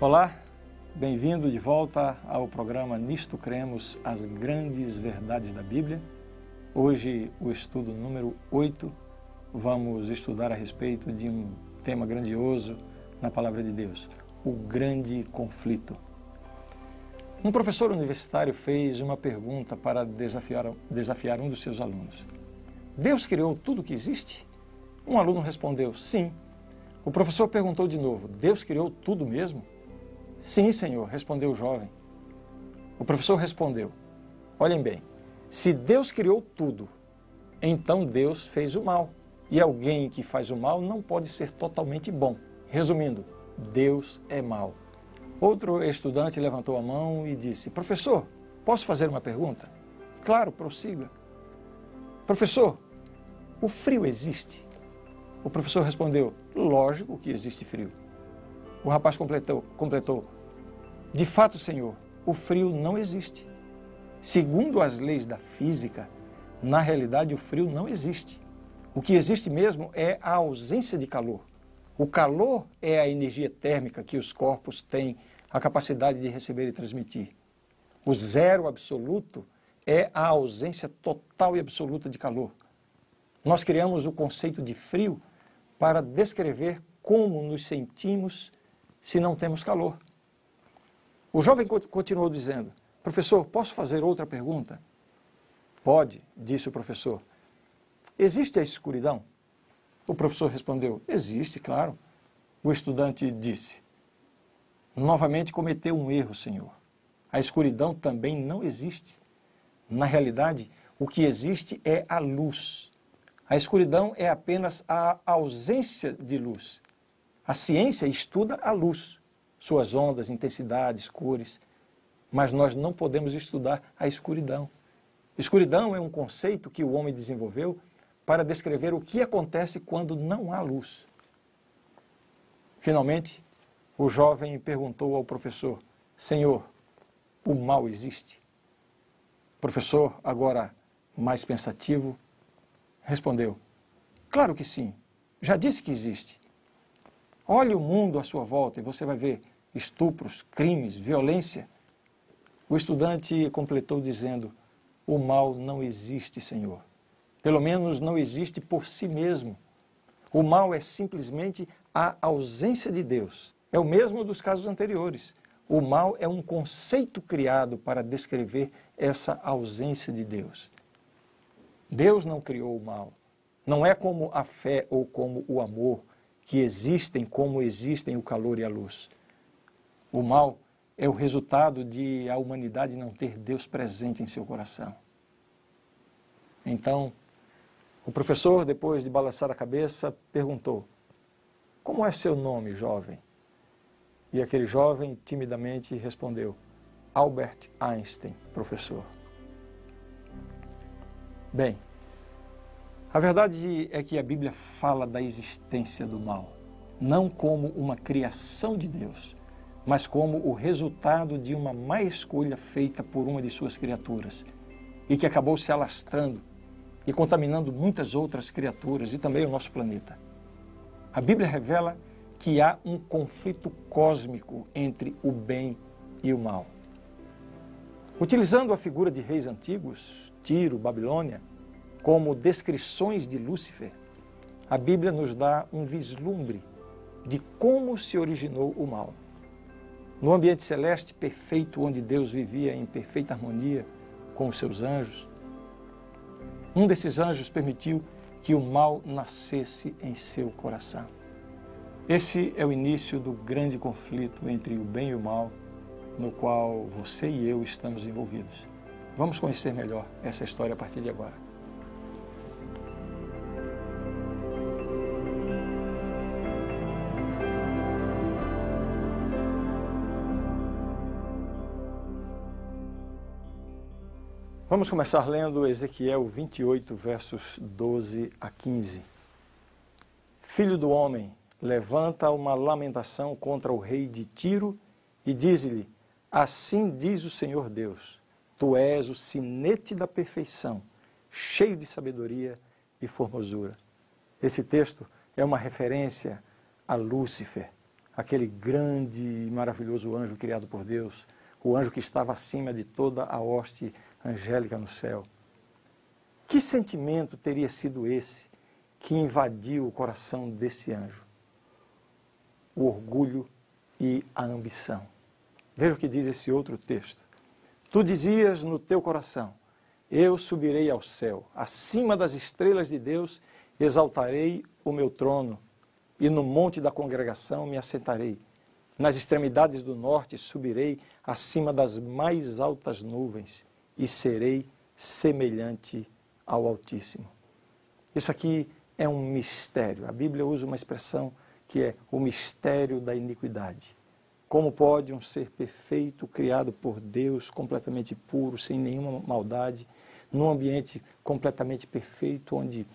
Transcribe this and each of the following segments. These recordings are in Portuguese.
Olá, bem-vindo de volta ao programa Nisto Cremos, as grandes verdades da Bíblia. Hoje, o estudo número 8, vamos estudar a respeito de um tema grandioso na Palavra de Deus, o grande conflito. Um professor universitário fez uma pergunta para desafiar um dos seus alunos. Deus criou tudo que existe? Um aluno respondeu, sim. O professor perguntou de novo, Deus criou tudo mesmo? Sim, senhor, respondeu o jovem. O professor respondeu, olhem bem, se Deus criou tudo, então Deus fez o mal. E alguém que faz o mal não pode ser totalmente bom. Resumindo, Deus é mau. Outro estudante levantou a mão e disse, professor, posso fazer uma pergunta? Claro, prossiga. Professor, o frio existe? O professor respondeu, lógico que existe frio. O rapaz completou, de fato, senhor, o frio não existe. Segundo as leis da física, na realidade o frio não existe. O que existe mesmo é a ausência de calor. O calor é a energia térmica que os corpos têm a capacidade de receber e transmitir. O zero absoluto é a ausência total e absoluta de calor. Nós criamos o conceito de frio para descrever como nos sentimos se não temos calor. O jovem continuou dizendo, professor, posso fazer outra pergunta? Pode, disse o professor. Existe a escuridão? O professor respondeu, existe, claro. O estudante disse, novamente cometeu um erro, senhor. A escuridão também não existe. Na realidade, o que existe é a luz. A escuridão é apenas a ausência de luz. A ciência estuda a luz, suas ondas, intensidades, cores, mas nós não podemos estudar a escuridão. Escuridão é um conceito que o homem desenvolveu para descrever o que acontece quando não há luz. Finalmente, o jovem perguntou ao professor, Senhor, o mal existe? O professor, agora mais pensativo, respondeu, claro que sim, já disse que existe. Olhe o mundo à sua volta e você vai ver estupros, crimes, violência. O estudante completou dizendo, o mal não existe, Senhor. Pelo menos não existe por si mesmo. O mal é simplesmente a ausência de Deus. É o mesmo dos casos anteriores. O mal é um conceito criado para descrever essa ausência de Deus. Deus não criou o mal. Não é como a fé ou como o amor, que existem como existem o calor e a luz. O mal é o resultado de a humanidade não ter Deus presente em seu coração. Então, o professor, depois de balançar a cabeça, perguntou, como é seu nome, jovem? E aquele jovem timidamente respondeu, Albert Einstein, professor. Bem, a verdade é que a Bíblia fala da existência do mal, não como uma criação de Deus, mas como o resultado de uma má escolha feita por uma de suas criaturas e que acabou se alastrando e contaminando muitas outras criaturas e também o nosso planeta. A Bíblia revela que há um conflito cósmico entre o bem e o mal. Utilizando a figura de reis antigos, Tiro, Babilônia, como descrições de Lúcifer, a Bíblia nos dá um vislumbre de como se originou o mal. No ambiente celeste perfeito, onde Deus vivia em perfeita harmonia com os seus anjos, um desses anjos permitiu que o mal nascesse em seu coração. Esse é o início do grande conflito entre o bem e o mal, no qual você e eu estamos envolvidos. Vamos conhecer melhor essa história a partir de agora. Vamos começar lendo Ezequiel 28, versos 12 a 15. Filho do homem, levanta uma lamentação contra o rei de Tiro e diz-lhe, assim diz o Senhor Deus, tu és o sinete da perfeição, cheio de sabedoria e formosura. Esse texto é uma referência a Lúcifer, aquele grande e maravilhoso anjo criado por Deus, o anjo que estava acima de toda a hoste angélica no céu. Que sentimento teria sido esse que invadiu o coração desse anjo? O orgulho e a ambição. Veja o que diz esse outro texto. Tu dizias no teu coração, eu subirei ao céu, acima das estrelas de Deus, exaltarei o meu trono, e no monte da congregação me assentarei. Nas extremidades do norte subirei acima das mais altas nuvens, e serei semelhante ao Altíssimo. Isso aqui é um mistério. A Bíblia usa uma expressão que é o mistério da iniquidade. Como pode um ser perfeito, criado por Deus, completamente puro, sem nenhuma maldade, num ambiente completamente perfeito, onde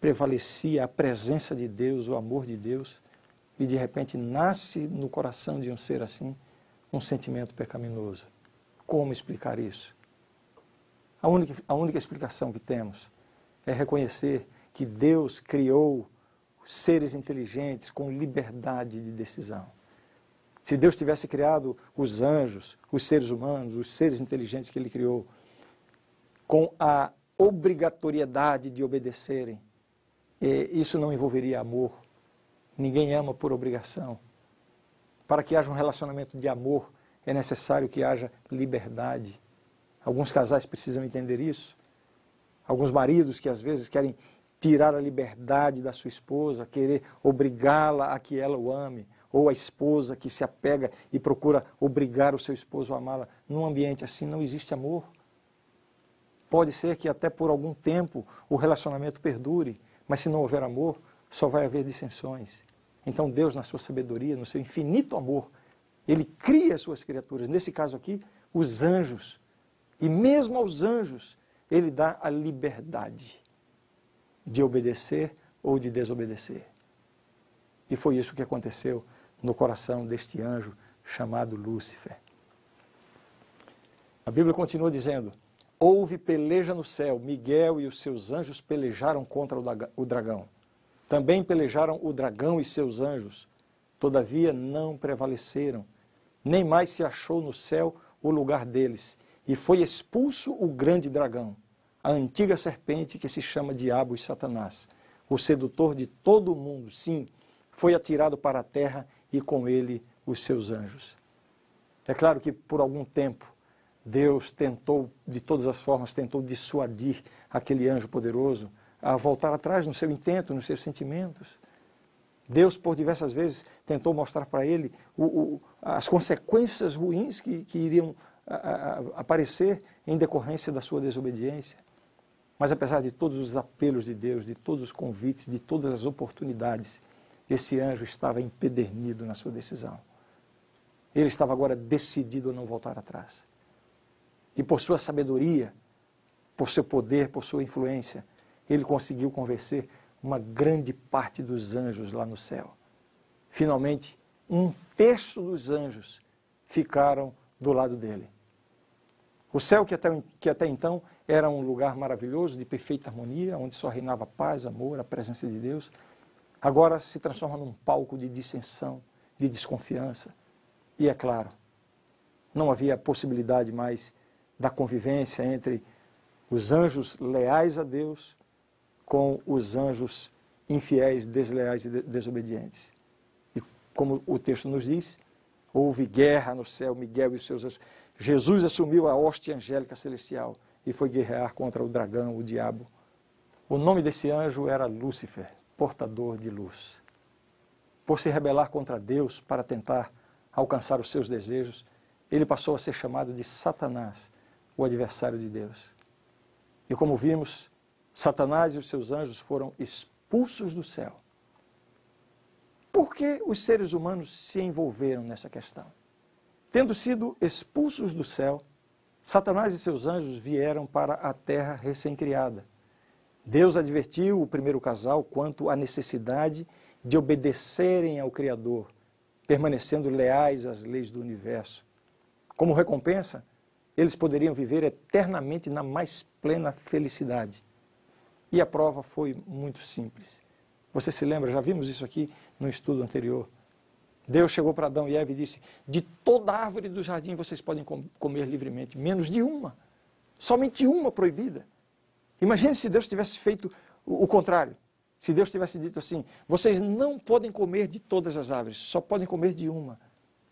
prevalecia a presença de Deus, o amor de Deus, e de repente nasce no coração de um ser assim um sentimento pecaminoso? Como explicar isso? A única explicação que temos é reconhecer que Deus criou seres inteligentes com liberdade de decisão. Se Deus tivesse criado os anjos, os seres humanos, os seres inteligentes que Ele criou, com a obrigatoriedade de obedecerem, isso não envolveria amor. Ninguém ama por obrigação. Para que haja um relacionamento de amor, é necessário que haja liberdade. Alguns casais precisam entender isso. Alguns maridos que às vezes querem tirar a liberdade da sua esposa, querer obrigá-la a que ela o ame, ou a esposa que se apega e procura obrigar o seu esposo a amá-la. Num ambiente assim não existe amor. Pode ser que até por algum tempo o relacionamento perdure, mas se não houver amor, só vai haver dissensões. Então Deus, na sua sabedoria, no seu infinito amor, Ele cria as suas criaturas. Nesse caso aqui, os anjos. E mesmo aos anjos, Ele dá a liberdade de obedecer ou de desobedecer. E foi isso que aconteceu no coração deste anjo chamado Lúcifer. A Bíblia continua dizendo, houve peleja no céu, Miguel e os seus anjos pelejaram contra o dragão. Também pelejaram o dragão e seus anjos, todavia não prevaleceram, nem mais se achou no céu o lugar deles, e foi expulso o grande dragão, a antiga serpente que se chama Diabo e Satanás, o sedutor de todo o mundo, sim, foi atirado para a terra e com ele os seus anjos. É claro que por algum tempo Deus tentou, de todas as formas, tentou dissuadir aquele anjo poderoso a voltar atrás no seu intento, nos seus sentimentos. Deus, por diversas vezes, tentou mostrar para ele as consequências ruins que iriam aparecer em decorrência da sua desobediência. Mas apesar de todos os apelos de Deus, de todos os convites, de todas as oportunidades, esse anjo estava empedernido na sua decisão. Ele estava agora decidido a não voltar atrás. E por sua sabedoria, por seu poder, por sua influência, ele conseguiu convencer uma grande parte dos anjos lá no céu. Finalmente, 1/3 dos anjos ficaram do lado dele. O céu, que até então era um lugar maravilhoso, de perfeita harmonia, onde só reinava paz, amor, a presença de Deus, agora se transforma num palco de dissensão, de desconfiança. E é claro, não havia possibilidade mais da convivência entre os anjos leais a Deus com os anjos infiéis, desleais e desobedientes. E como o texto nos diz, houve guerra no céu, Miguel e os seus anjos. Jesus assumiu a hoste angélica celestial e foi guerrear contra o dragão, o diabo. O nome desse anjo era Lúcifer, portador de luz. Por se rebelar contra Deus para tentar alcançar os seus desejos, ele passou a ser chamado de Satanás, o adversário de Deus. E como vimos, Satanás e os seus anjos foram expulsos do céu. Por que os seres humanos se envolveram nessa questão? Tendo sido expulsos do céu, Satanás e seus anjos vieram para a terra recém-criada. Deus advertiu o primeiro casal quanto à necessidade de obedecerem ao Criador, permanecendo leais às leis do universo. Como recompensa, eles poderiam viver eternamente na mais plena felicidade. E a prova foi muito simples. Você se lembra, já vimos isso aqui no estudo anterior. Deus chegou para Adão e Eva e disse: de toda árvore do jardim vocês podem comer livremente, menos de uma. Somente uma proibida. Imagine se Deus tivesse feito o contrário. Se Deus tivesse dito assim: vocês não podem comer de todas as árvores, só podem comer de uma.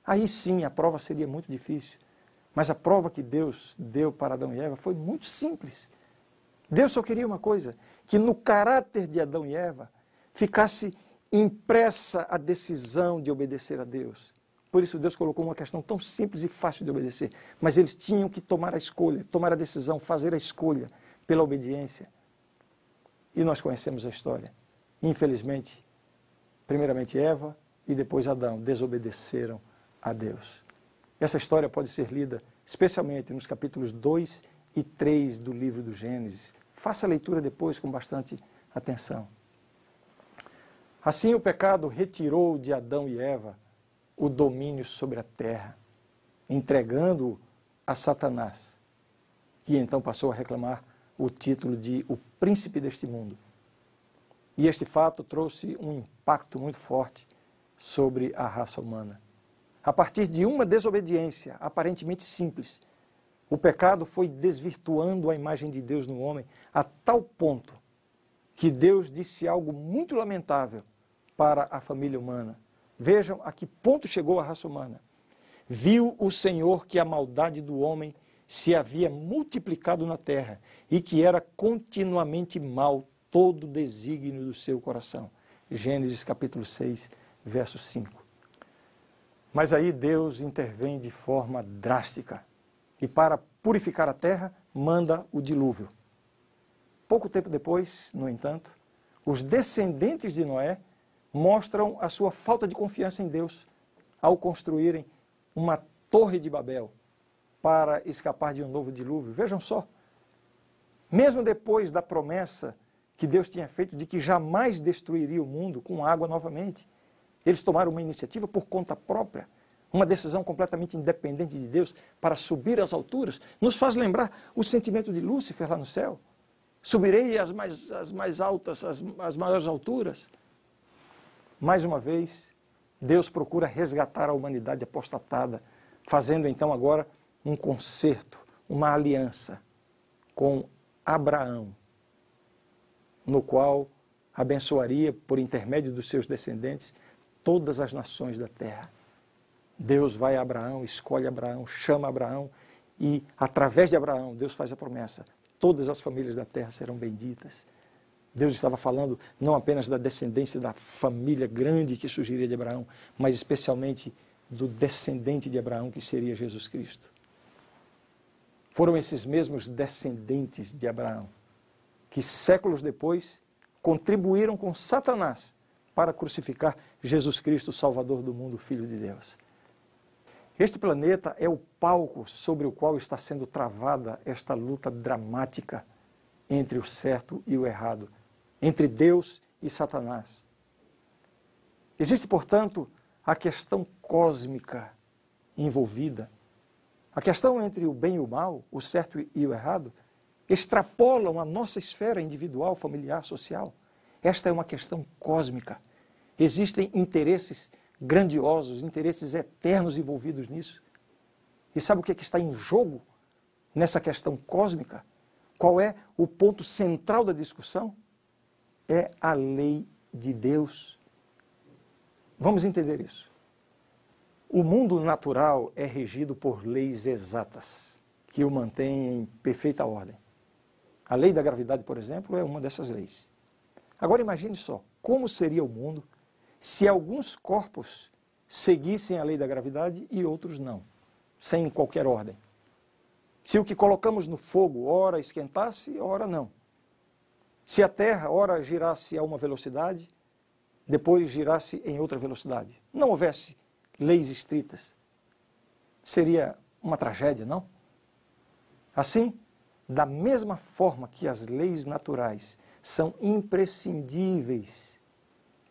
Aí sim a prova seria muito difícil. Mas a prova que Deus deu para Adão e Eva foi muito simples. Deus só queria uma coisa: que no caráter de Adão e Eva ficasse impressa a decisão de obedecer a Deus. Por isso Deus colocou uma questão tão simples e fácil de obedecer. Mas eles tinham que tomar a escolha, tomar a decisão, fazer a escolha pela obediência. E nós conhecemos a história. Infelizmente, primeiramente Eva e depois Adão desobedeceram a Deus. Essa história pode ser lida especialmente nos capítulos 2 e 3 do livro do Gênesis. Faça a leitura depois com bastante atenção. Assim o pecado retirou de Adão e Eva o domínio sobre a terra, entregando-o a Satanás, que então passou a reclamar o título de o príncipe deste mundo. E este fato trouxe um impacto muito forte sobre a raça humana. A partir de uma desobediência aparentemente simples, o pecado foi desvirtuando a imagem de Deus no homem a tal ponto que Deus disse algo muito lamentável para a família humana. Vejam a que ponto chegou a raça humana. Viu o Senhor que a maldade do homem se havia multiplicado na terra e que era continuamente mal todo o desígnio do seu coração. Gênesis capítulo 6, verso 5. Mas aí Deus intervém de forma drástica e para purificar a terra manda o dilúvio. Pouco tempo depois, no entanto, os descendentes de Noé mostram a sua falta de confiança em Deus ao construírem uma torre de Babel para escapar de um novo dilúvio. Vejam só, mesmo depois da promessa que Deus tinha feito de que jamais destruiria o mundo com água novamente, eles tomaram uma iniciativa por conta própria, uma decisão completamente independente de Deus para subir às alturas. Nos faz lembrar o sentimento de Lúcifer lá no céu. Subirei às mais altas, às maiores alturas. Mais uma vez, Deus procura resgatar a humanidade apostatada, fazendo então agora um concerto, uma aliança com Abraão, no qual abençoaria, por intermédio dos seus descendentes, todas as nações da terra. Deus vai a Abraão, escolhe Abraão, chama Abraão e, através de Abraão, Deus faz a promessa: todas as famílias da terra serão benditas. Deus estava falando não apenas da descendência da família grande que surgiria de Abraão, mas especialmente do descendente de Abraão, que seria Jesus Cristo. Foram esses mesmos descendentes de Abraão que, séculos depois, contribuíram com Satanás para crucificar Jesus Cristo, Salvador do mundo, Filho de Deus. Este planeta é o palco sobre o qual está sendo travada esta luta dramática entre o certo e o errado, entre Deus e Satanás. Existe, portanto, a questão cósmica envolvida. A questão entre o bem e o mal, o certo e o errado, extrapolam a nossa esfera individual, familiar, social. Esta é uma questão cósmica. Existem interesses grandiosos, interesses eternos envolvidos nisso. E sabe o que está em jogo nessa questão cósmica? Qual é o ponto central da discussão? É a lei de Deus. Vamos entender isso. O mundo natural é regido por leis exatas, que o mantêm em perfeita ordem. A lei da gravidade, por exemplo, é uma dessas leis. Agora imagine só, como seria o mundo se alguns corpos seguissem a lei da gravidade e outros não, sem qualquer ordem. Se o que colocamos no fogo ora esquentasse, ora não. Se a Terra ora girasse a uma velocidade, depois girasse em outra velocidade, não houvesse leis estritas, seria uma tragédia, não? Assim, da mesma forma que as leis naturais são imprescindíveis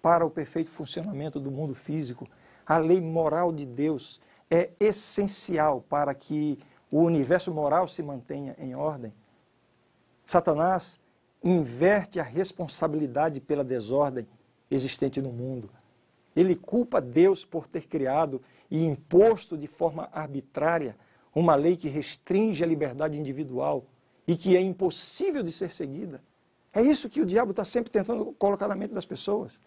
para o perfeito funcionamento do mundo físico, a lei moral de Deus é essencial para que o universo moral se mantenha em ordem. Satanás inverte a responsabilidade pela desordem existente no mundo. Ele culpa Deus por ter criado e imposto de forma arbitrária uma lei que restringe a liberdade individual e que é impossível de ser seguida. É isso que o diabo está sempre tentando colocar na mente das pessoas.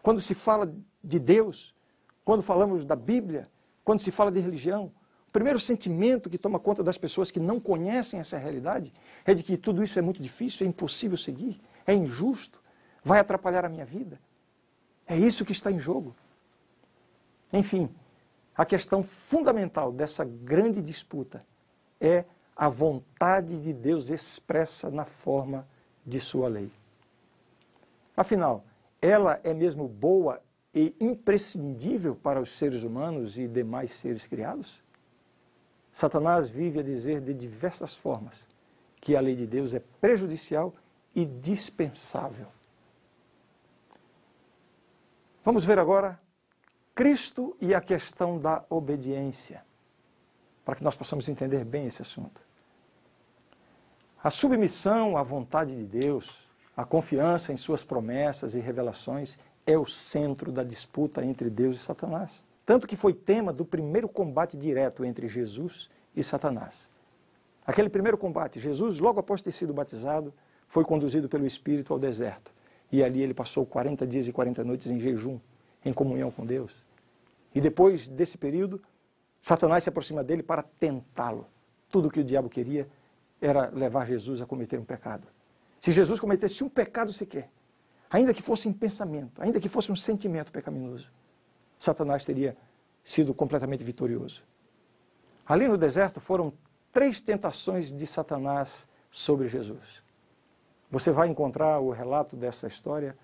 Quando se fala de Deus, quando falamos da Bíblia, quando se fala de religião, o primeiro sentimento que toma conta das pessoas que não conhecem essa realidade é de que tudo isso é muito difícil, é impossível seguir, é injusto, vai atrapalhar a minha vida. É isso que está em jogo. Enfim, a questão fundamental dessa grande disputa é a vontade de Deus expressa na forma de sua lei. Afinal, ela é mesmo boa e imprescindível para os seres humanos e demais seres criados? Satanás vive a dizer de diversas formas que a lei de Deus é prejudicial e dispensável. Vamos ver agora Cristo e a questão da obediência, para que nós possamos entender bem esse assunto. A submissão à vontade de Deus, a confiança em suas promessas e revelações é o centro da disputa entre Deus e Satanás. Tanto que foi tema do primeiro combate direto entre Jesus e Satanás. Aquele primeiro combate, Jesus, logo após ter sido batizado, foi conduzido pelo Espírito ao deserto. E ali ele passou 40 dias e 40 noites em jejum, em comunhão com Deus. E depois desse período, Satanás se aproxima dele para tentá-lo. Tudo o que o diabo queria era levar Jesus a cometer um pecado. Se Jesus cometesse um pecado sequer, ainda que fosse em pensamento, ainda que fosse um sentimento pecaminoso, Satanás teria sido completamente vitorioso. Ali no deserto foram 3 tentações de Satanás sobre Jesus. Você vai encontrar o relato dessa história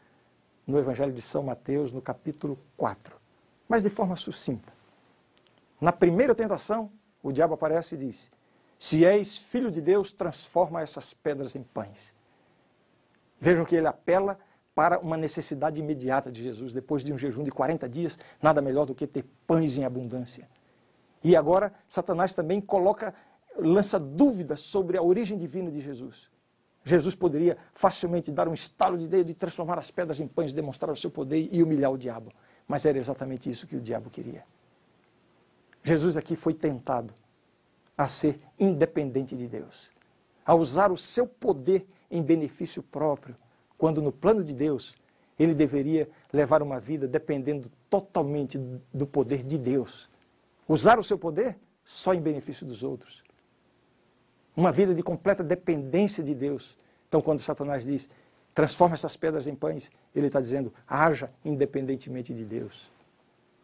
no Evangelho de São Mateus, no capítulo 4, mas de forma sucinta. Na primeira tentação, o diabo aparece e diz: se és filho de Deus, transforma essas pedras em pães. Vejam que ele apela para uma necessidade imediata de Jesus. Depois de um jejum de 40 dias, nada melhor do que ter pães em abundância. E agora, Satanás também lança dúvidas sobre a origem divina de Jesus. Jesus poderia facilmente dar um estalo de dedo e transformar as pedras em pães, demonstrar o seu poder e humilhar o diabo. Mas era exatamente isso que o diabo queria. Jesus aqui foi tentado a ser independente de Deus, a usar o seu poder em benefício próprio, quando no plano de Deus ele deveria levar uma vida dependendo totalmente do poder de Deus. Usar o seu poder só em benefício dos outros. Uma vida de completa dependência de Deus. Então, quando Satanás diz, transforma essas pedras em pães, ele está dizendo, haja independentemente de Deus.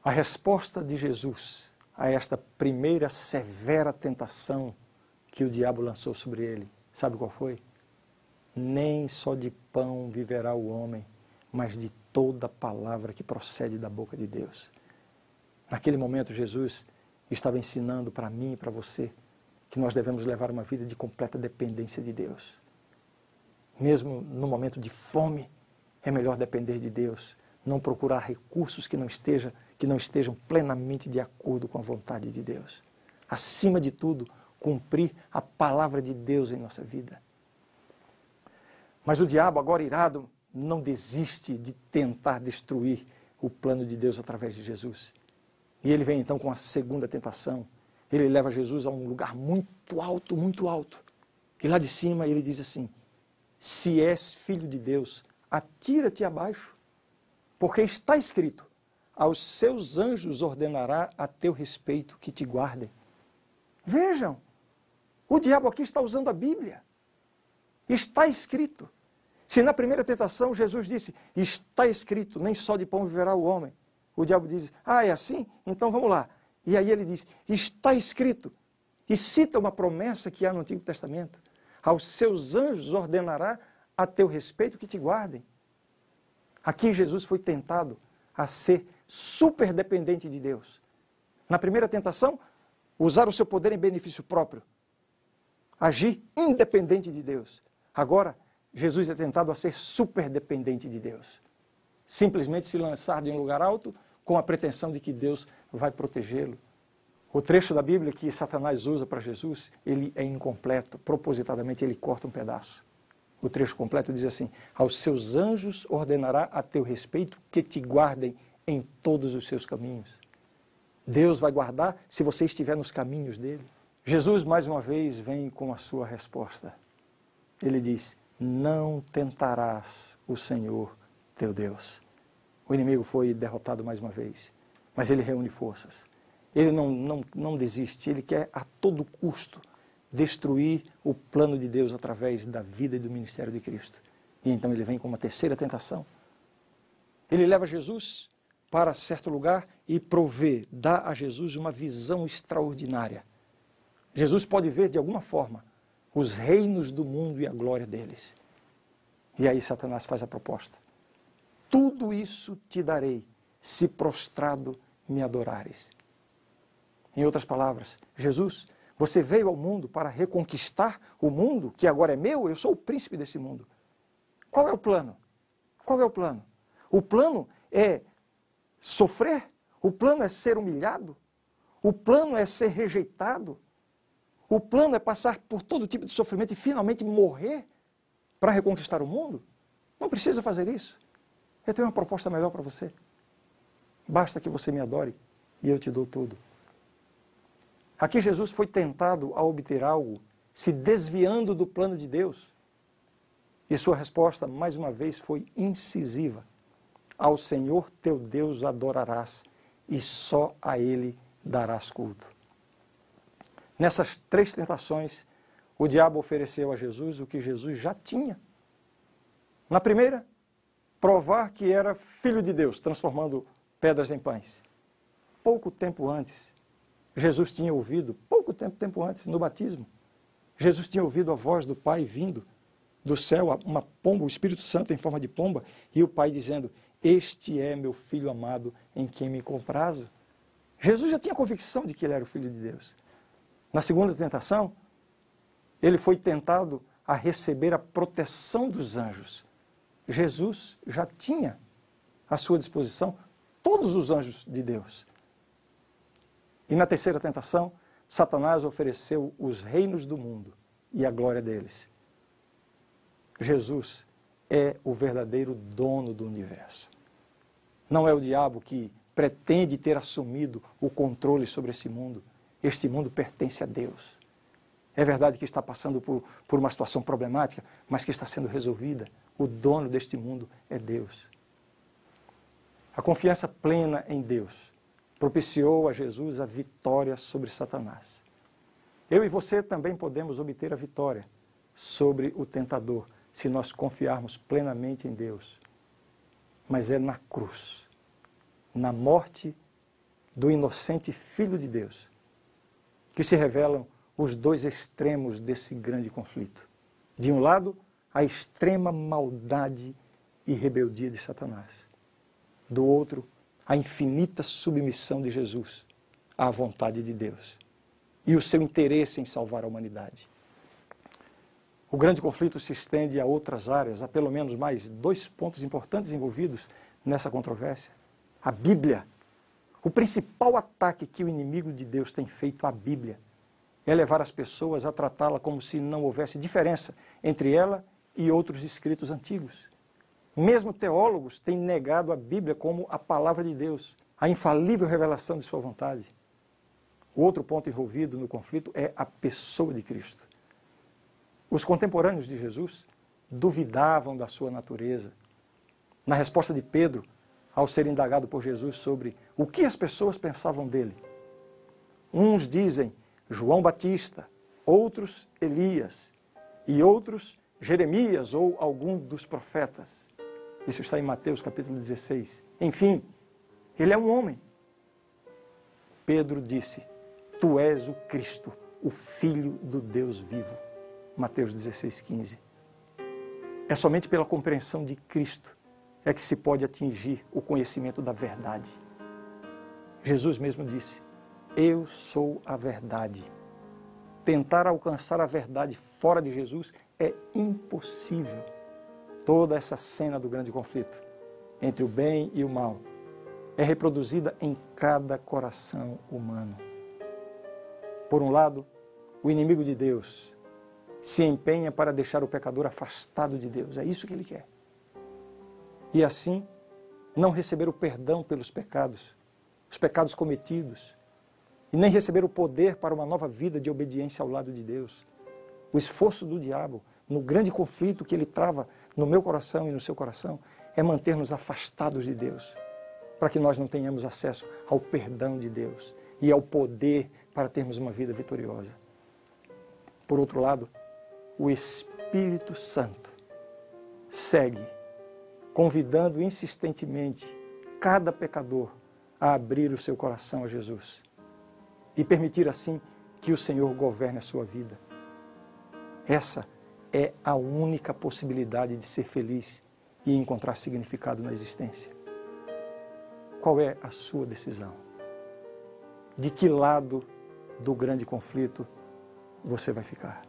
A resposta de Jesus a esta primeira severa tentação que o diabo lançou sobre ele, sabe qual foi? Nem só de pão viverá o homem, mas de toda palavra que procede da boca de Deus. Naquele momento, Jesus estava ensinando para mim e para você que nós devemos levar uma vida de completa dependência de Deus. Mesmo no momento de fome, é melhor depender de Deus, não procurar recursos que não estejam plenamente de acordo com a vontade de Deus. Acima de tudo, cumprir a palavra de Deus em nossa vida. Mas o diabo, agora irado, não desiste de tentar destruir o plano de Deus através de Jesus. E ele vem então com a segunda tentação. Ele leva Jesus a um lugar muito alto, muito alto. E lá de cima ele diz assim, se és filho de Deus, atira-te abaixo, porque está escrito, aos seus anjos ordenará a teu respeito que te guardem. Vejam, o diabo aqui está usando a Bíblia. Está escrito. Se na primeira tentação Jesus disse, está escrito, nem só de pão viverá o homem. O diabo diz, é assim? Então vamos lá. E aí ele diz, está escrito. E cita uma promessa que há no Antigo Testamento. Aos seus anjos ordenará a teu respeito que te guardem. Aqui Jesus foi tentado a ser super dependente de Deus. Na primeira tentação, usar o seu poder em benefício próprio. Agir independente de Deus. Agora, Jesus é tentado a ser super dependente de Deus. Simplesmente se lançar de um lugar alto com a pretensão de que Deus vai protegê-lo. O trecho da Bíblia que Satanás usa para Jesus, ele é incompleto. Propositadamente ele corta um pedaço. O trecho completo diz assim: aos seus anjos ordenará a teu respeito que te guardem em todos os seus caminhos. Deus vai guardar se você estiver nos caminhos dele. Jesus, mais uma vez, vem com a sua resposta. Ele diz: não tentarás o Senhor teu Deus. O inimigo foi derrotado mais uma vez, mas ele reúne forças. Ele não desiste, ele quer a todo custo destruir o plano de Deus através da vida e do ministério de Cristo. E então ele vem com uma terceira tentação. Ele leva Jesus para certo lugar e provê, dá a Jesus uma visão extraordinária. Jesus pode ver de alguma forma os reinos do mundo e a glória deles. E aí Satanás faz a proposta: tudo isso te darei, se prostrado me adorares. Em outras palavras, Jesus, você veio ao mundo para reconquistar o mundo que agora é meu, eu sou o príncipe desse mundo. Qual é o plano? Qual é o plano? O plano é sofrer? O plano é ser humilhado? O plano é ser rejeitado? O plano é passar por todo tipo de sofrimento e finalmente morrer para reconquistar o mundo? Não precisa fazer isso. Eu tenho uma proposta melhor para você. Basta que você me adore e eu te dou tudo. Aqui Jesus foi tentado a obter algo, se desviando do plano de Deus. E sua resposta, mais uma vez, foi incisiva. Ao Senhor teu Deus adorarás, e só a Ele darás culto. Nessas três tentações, o diabo ofereceu a Jesus o que Jesus já tinha. Na primeira, provar que era filho de Deus, transformando pedras em pães. Pouco tempo antes, Jesus tinha ouvido, tempo antes, no batismo, Jesus tinha ouvido a voz do Pai vindo do céu, uma pomba, o Espírito Santo em forma de pomba, e o Pai dizendo: este é meu Filho amado em quem me comprazo. Jesus já tinha convicção de que ele era o Filho de Deus. Na segunda tentação, ele foi tentado a receber a proteção dos anjos. Jesus já tinha à sua disposição todos os anjos de Deus. E na terceira tentação, Satanás ofereceu os reinos do mundo e a glória deles. Jesus é o verdadeiro dono do universo. Não é o diabo que pretende ter assumido o controle sobre esse mundo. Este mundo pertence a Deus. É verdade que está passando por uma situação problemática, mas que está sendo resolvida. O dono deste mundo é Deus. A confiança plena em Deus propiciou a Jesus a vitória sobre Satanás. Eu e você também podemos obter a vitória sobre o tentador, se nós confiarmos plenamente em Deus. Mas é na cruz, na morte do inocente Filho de Deus, que se revelam os dois extremos desse grande conflito. De um lado, a extrema maldade e rebeldia de Satanás. Do outro, a infinita submissão de Jesus à vontade de Deus e o seu interesse em salvar a humanidade. O grande conflito se estende a outras áreas, há pelo menos mais 2 pontos importantes envolvidos nessa controvérsia. A Bíblia. O principal ataque que o inimigo de Deus tem feito à Bíblia é levar as pessoas a tratá-la como se não houvesse diferença entre ela e outros escritos antigos. Mesmo teólogos têm negado a Bíblia como a palavra de Deus, a infalível revelação de sua vontade. O outro ponto envolvido no conflito é a pessoa de Cristo. Os contemporâneos de Jesus duvidavam da sua natureza. Na resposta de Pedro, ao ser indagado por Jesus sobre o que as pessoas pensavam dele, uns dizem João Batista, outros Elias e outros Jeremias ou algum dos profetas. Isso está em Mateus capítulo 16. Enfim, ele é um homem. Pedro disse: tu és o Cristo, o Filho do Deus vivo. Mateus 16:15. É somente pela compreensão de Cristo é que se pode atingir o conhecimento da verdade. Jesus mesmo disse: eu sou a verdade. Tentar alcançar a verdade fora de Jesus é impossível. Toda essa cena do grande conflito entre o bem e o mal é reproduzida em cada coração humano. Por um lado, o inimigo de Deus se empenha para deixar o pecador afastado de Deus. É isso que ele quer. E assim, não receber o perdão pelos pecados, os pecados cometidos, e nem receber o poder para uma nova vida de obediência ao lado de Deus. O esforço do diabo, no grande conflito que ele trava no meu coração e no seu coração, é manter-nos afastados de Deus, para que nós não tenhamos acesso ao perdão de Deus e ao poder para termos uma vida vitoriosa. Por outro lado, o Espírito Santo segue convidando insistentemente cada pecador a abrir o seu coração a Jesus e permitir assim que o Senhor governe a sua vida. Essa é a única possibilidade de ser feliz e encontrar significado na existência. Qual é a sua decisão? De que lado do grande conflito você vai ficar?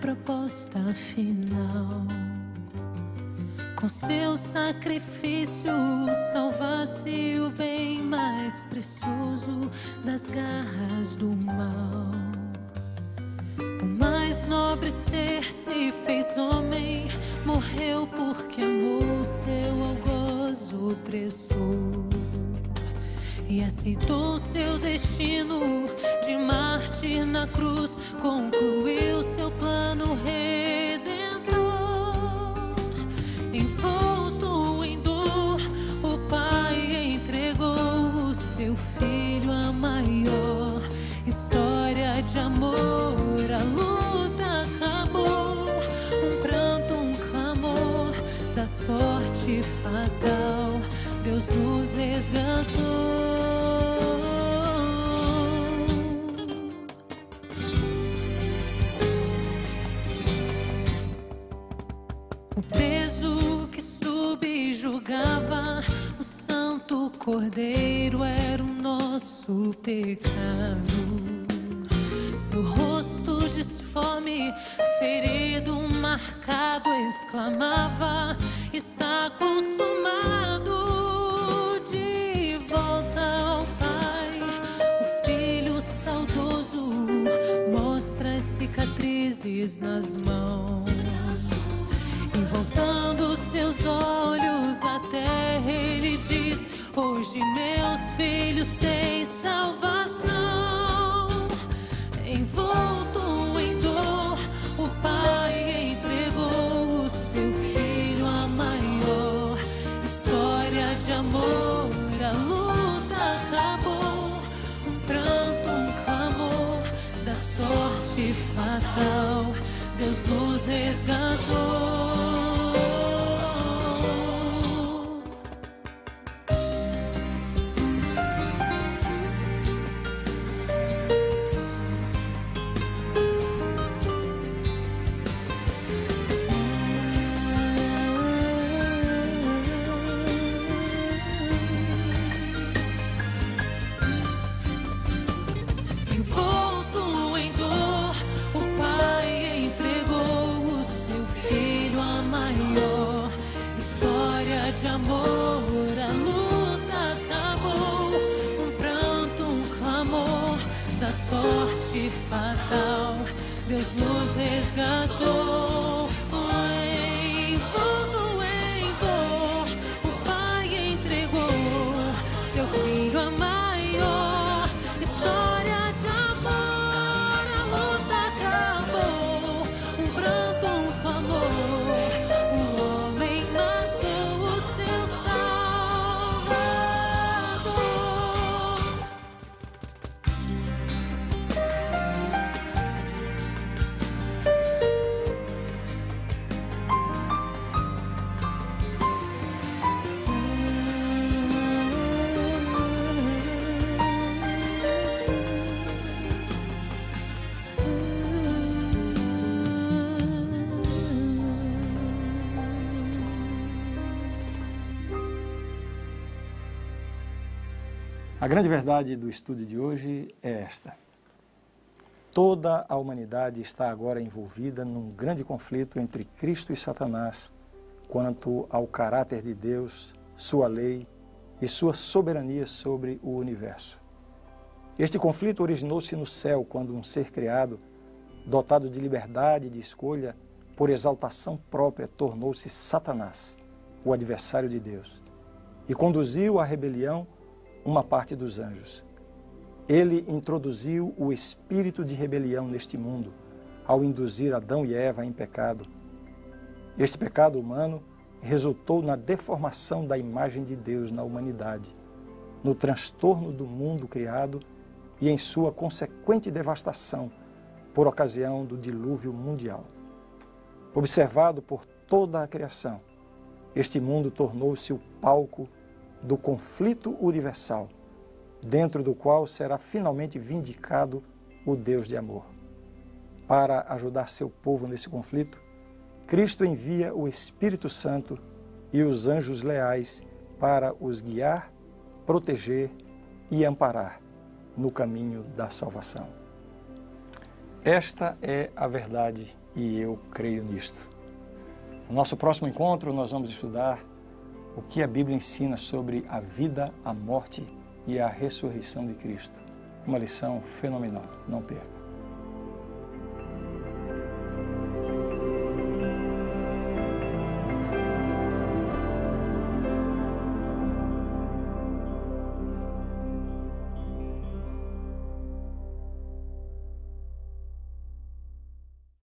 Proposta final, com seu sacrifício salvasse o bem mais precioso das garras do mal. O mais nobre ser se fez homem, morreu porque amou seu algoz opressor e aceitou seu destino de mártir na cruz, concluiu seu plano redentor. Envolto em dor, o Pai entregou o seu Filho a maior história de amor. A luta acabou, um pranto, um clamor da sorte fatal, Deus nos resgatou. O peso que subjugava o Santo Cordeiro era o nosso pecado. Seu rosto disforme, ferido, marcado, exclamava: está consumado. De volta ao Pai, o Filho saudoso mostra as cicatrizes nas mãos. E voltando seus olhos à terra, ele diz: hoje meus filhos têm salvação. Envolto em dor, o Pai entregou o seu Filho a maior história de amor. A luta acabou, um pranto, um clamor da sorte fatal, Deus nos resgatou. Envolto em dor, o Pai entregou o seu Filho a maior história de amor. A luta acabou, um pranto, um clamor da sorte fatal, Deus nos resgatou. Envolto em dor, o Pai entregou seu Filho a maior história de amor. A luta acabou, um pranto, um clamor, o homem nasceu o seu Salvador. A grande verdade do estudo de hoje é esta. Toda a humanidade está agora envolvida num grande conflito entre Cristo e Satanás quanto ao caráter de Deus, sua lei e sua soberania sobre o universo. Este conflito originou-se no céu quando um ser criado, dotado de liberdade e de escolha, por exaltação própria, tornou-se Satanás, o adversário de Deus, e conduziu à rebelião uma parte dos anjos. Ele introduziu o espírito de rebelião neste mundo, ao induzir Adão e Eva em pecado. Este pecado humano resultou na deformação da imagem de Deus na humanidade, no transtorno do mundo criado e em sua consequente devastação por ocasião do dilúvio mundial. Observado por toda a criação, este mundo tornou-se o palco do conflito universal, dentro do qual será finalmente vindicado o Deus de amor. Para ajudar seu povo nesse conflito, Cristo envia o Espírito Santo e os anjos leais para os guiar, proteger e amparar no caminho da salvação. Esta é a verdade e eu creio nisto. No nosso próximo encontro, nós vamos estudar o que a Bíblia ensina sobre a vida, a morte e a ressurreição de Cristo. Uma lição fenomenal. Não perca.